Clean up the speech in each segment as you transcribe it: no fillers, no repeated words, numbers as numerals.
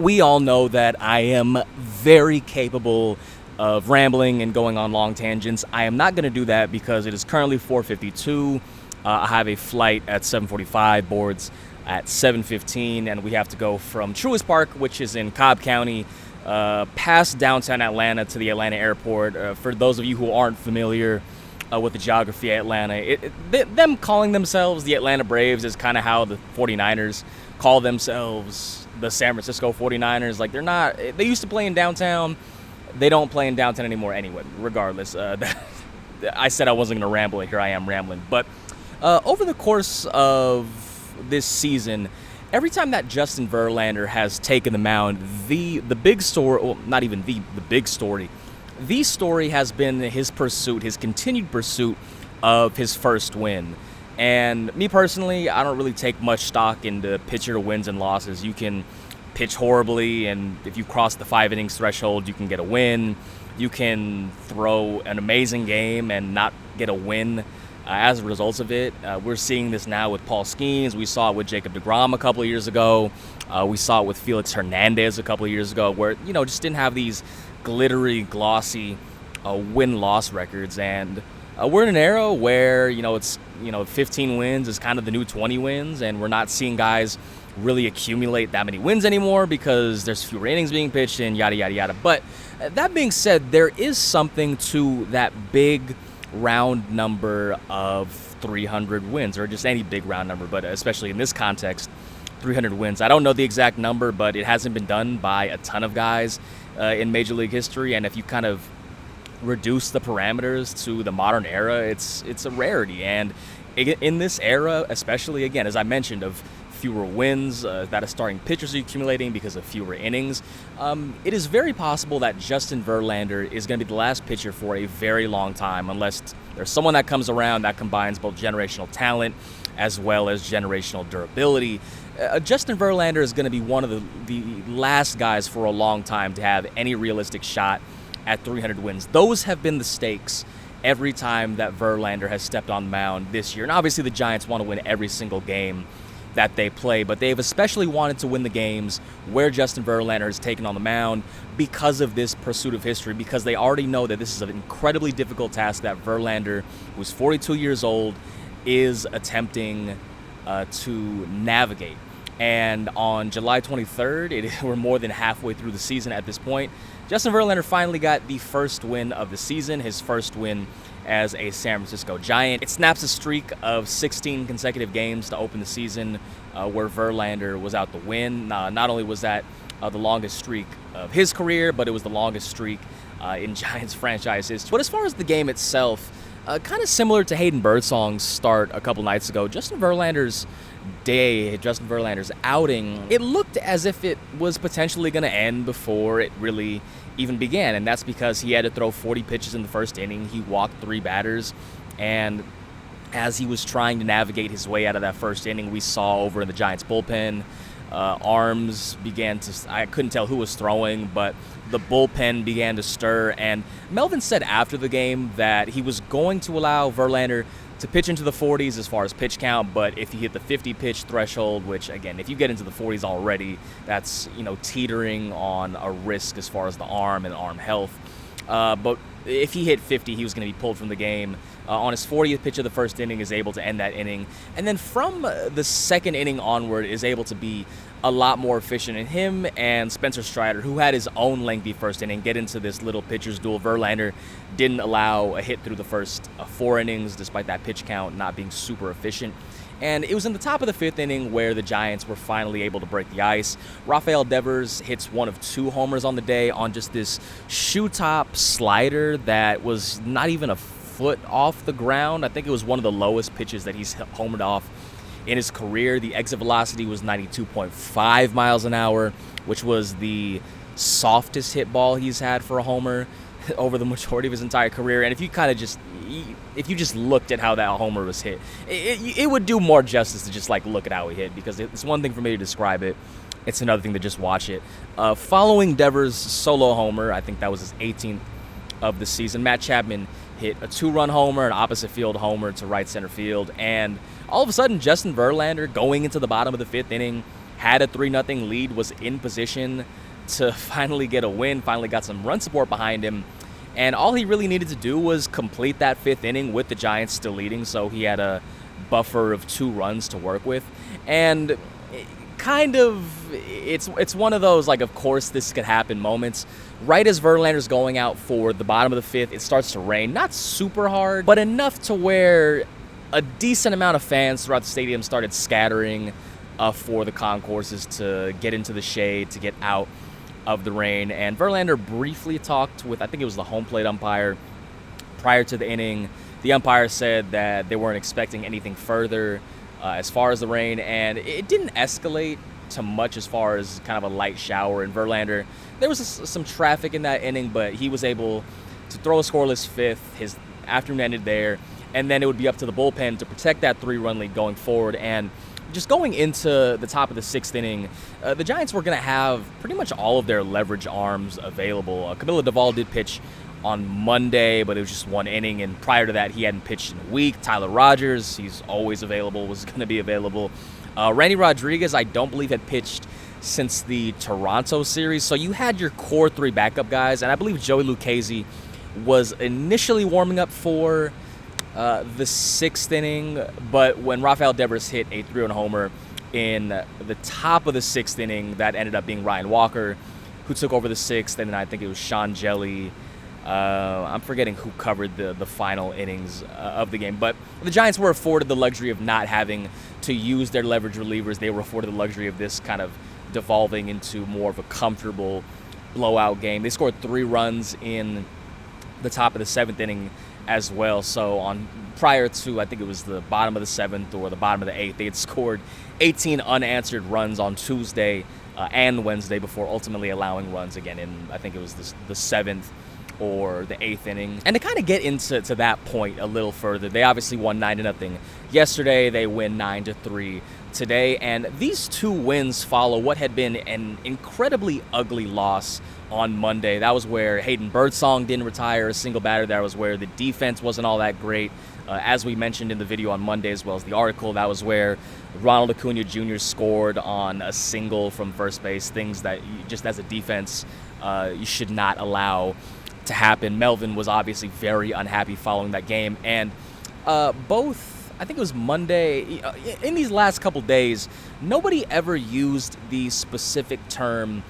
we all know that I am very capable of rambling and going on long tangents. I am not going to do that because it is currently 4:52. I have a flight at 7:45, boards at 7:15, and we have to go from Truist Park, which is in Cobb County, past downtown Atlanta to the Atlanta airport. For those of you who aren't familiar with the geography of Atlanta, them calling themselves the Atlanta Braves is kind of how the 49ers call themselves the San Francisco 49ers. Like, they're not, they used to play in downtown. They don't play in downtown anymore anyway, regardless. I said I wasn't going to ramble, and here I am rambling. But over the course of this season, every time that Justin Verlander has taken the mound, the big story, well, not even the big story, the story has been his pursuit, his continued pursuit of his first win. And me personally, I don't really take much stock into pitcher wins and losses. You can pitch horribly, and if you cross the 5 innings threshold, you can get a win. You can throw an amazing game and not get a win as a result of it. We're seeing this now with Paul Skeens. We saw it with Jacob deGrom a couple of years ago. We saw it with Felix Hernandez a couple of years ago, where, just didn't have these glittery, glossy win-loss records. And we're in an era where, it's 15 wins is kind of the new 20 wins, and we're not seeing guys really accumulate that many wins anymore because there's fewer innings being pitched and yada, yada, yada. But that being said, there is something to that big round number of 300 wins, or just any big round number, but especially in this context, 300 wins. I don't know the exact number, but it hasn't been done by a ton of guys in Major League history. And if you kind of reduce the parameters to the modern era, it's a rarity. And in this era, especially, again, as I mentioned, of fewer wins that a starting pitchers are accumulating because of fewer innings, it is very possible that Justin Verlander is going to be the last pitcher for a very long time, unless there's someone that comes around that combines both generational talent as well as generational durability. Justin Verlander is going to be one of the last guys for a long time to have any realistic shot at 300 wins. Those have been the stakes every time that Verlander has stepped on the mound this year. And obviously the Giants want to win every single game that they play, but they've especially wanted to win the games where Justin Verlander has taken on the mound because of this pursuit of history, because they already know that this is an incredibly difficult task that Verlander, who's 42 years old, is attempting to navigate. And on July 23rd, we're more than halfway through the season at this point, Justin Verlander finally got the first win of the season, his first win as a San Francisco Giant. It snaps a streak of 16 consecutive games to open the season where Verlander was out the win. Not only was that the longest streak of his career, but it was the longest streak in Giants franchise history. But as far as the game itself, kind of similar to Hayden Birdsong's start a couple nights ago, Justin Verlander's outing, it looked as if it was potentially going to end before it really even began, and that's because he had to throw 40 pitches in the first inning. He walked 3 batters, and as he was trying to navigate his way out of that first inning, we saw over in the Giants bullpen, arms began to, I couldn't tell who was throwing, but the bullpen began to stir, and Melvin said after the game that he was going to allow Verlander to pitch into the 40s as far as pitch count, but if he hit the 50 pitch threshold, which again, if you get into the 40s already, that's, teetering on a risk as far as the arm and arm health. But if he hit 50, he was going to be pulled from the game. On his 40th pitch of the first inning, is able to end that inning. And then from the second inning onward, is able to be a lot more efficient. And him and Spencer Strider, who had his own lengthy first inning, get into this little pitcher's duel. Verlander didn't allow a hit through the first 4 innings, despite that pitch count not being super efficient. And it was in the top of the 5th inning where the Giants were finally able to break the ice. Rafael Devers hits one of 2 homers on the day on just this shoe-top slider that was not even a foot off the ground. I think it was one of the lowest pitches that he's homered off in his career. The exit velocity was 92.5 miles an hour, which was the softest hit ball he's had for a homer over the majority of his entire career. And if you kind of just looked at how that homer was hit, it would do more justice to just look at how he hit, because it's one thing for me to describe it, it's another thing to just watch it. Following Devers' solo homer, I think that was his 18th of the season, Matt Chapman hit a 2-run homer, an opposite field homer to right center field, and all of a sudden Justin Verlander, going into the bottom of the 5th inning, had a 3-0 lead, was in position to finally get a win, finally got some run support behind him. And all he really needed to do was complete that 5th inning with the Giants still leading, so he had a buffer of 2 runs to work with. And it's one of those, like, of course this could happen moments. Right as Verlander's going out for the bottom of the 5th, it starts to rain. Not super hard, but enough to where a decent amount of fans throughout the stadium started scattering for the concourses to get into the shade, to get out of the rain. And Verlander briefly talked with, I think it was the home plate umpire prior to the inning. The umpire said that they weren't expecting anything further as far as the rain, and it didn't escalate to much as far as kind of a light shower. And Verlander, there was some traffic in that inning, but he was able to throw a scoreless 5th. His afternoon ended there, and then it would be up to the bullpen to protect that 3-run lead going forward. And just going into the top of the 6th inning, the Giants were going to have pretty much all of their leverage arms available. Camilo Doval did pitch on Monday, but it was just 1 inning, and prior to that, he hadn't pitched in a week. Tyler Rogers, he's always available, was going to be available. Randy Rodriguez, I don't believe, had pitched since the Toronto series, so you had your core 3 backup guys, and I believe Joey Lucchesi was initially warming up for the 6th inning, but when Rafael Devers hit a 3-run homer in the top of the 6th inning, that ended up being Ryan Walker, who took over the 6th, and then I think it was Sean Jelly. I'm forgetting who covered the final innings of the game. But the Giants were afforded the luxury of not having to use their leverage relievers. They were afforded the luxury of this kind of devolving into more of a comfortable blowout game. They scored 3 runs in the top of the 7th inning as well. So prior to, I think it was the bottom of the 7th or the bottom of the 8th, they had scored 18 unanswered runs on Tuesday and Wednesday before ultimately allowing runs again in, I think it was the 7th or the 8th inning. And to kind of get into that point a little further, they obviously won 9-0 yesterday. They win 9-3 today, and these 2 wins follow what had been an incredibly ugly loss on Monday. That was where Hayden Birdsong didn't retire a single batter. That was where the defense wasn't all that great. As we mentioned in the video on Monday as well as the article, that was where Ronald Acuna Jr. scored on a single from first base, things that just as a defense you should not allow to happen. Melvin was obviously very unhappy following that game, and both, I think it was Monday, in these last couple days, nobody ever used the specific term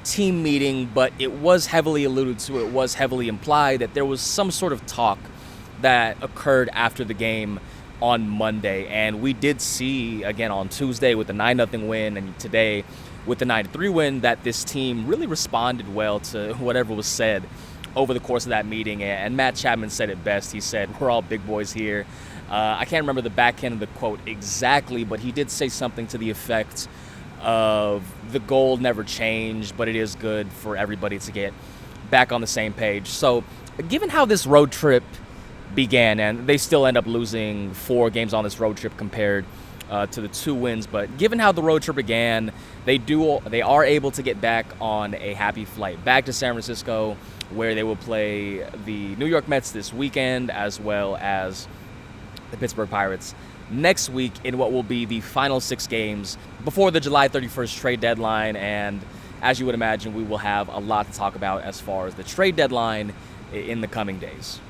team meeting, but it was heavily alluded to, it was heavily implied that there was some sort of talk that occurred after the game on Monday. And we did see, again, on Tuesday with the 9-0 win and today with the 9-3 win, that this team really responded well to whatever was said over the course of that meeting. And Matt Chapman said it best. He said, "We're all big boys here." I can't remember the back end of the quote exactly, but he did say something to the effect of the goal never changed, but it is good for everybody to get back on the same page. So given how this road trip began, and they still end up losing 4 games on this road trip compared to the 2 wins, but given how the road trip began, they are able to get back on a happy flight back to San Francisco, where they will play the New York Mets this weekend, as well as the Pittsburgh Pirates next week in what will be the final 6 games before the July 31st trade deadline. And as you would imagine, we will have a lot to talk about as far as the trade deadline in the coming days.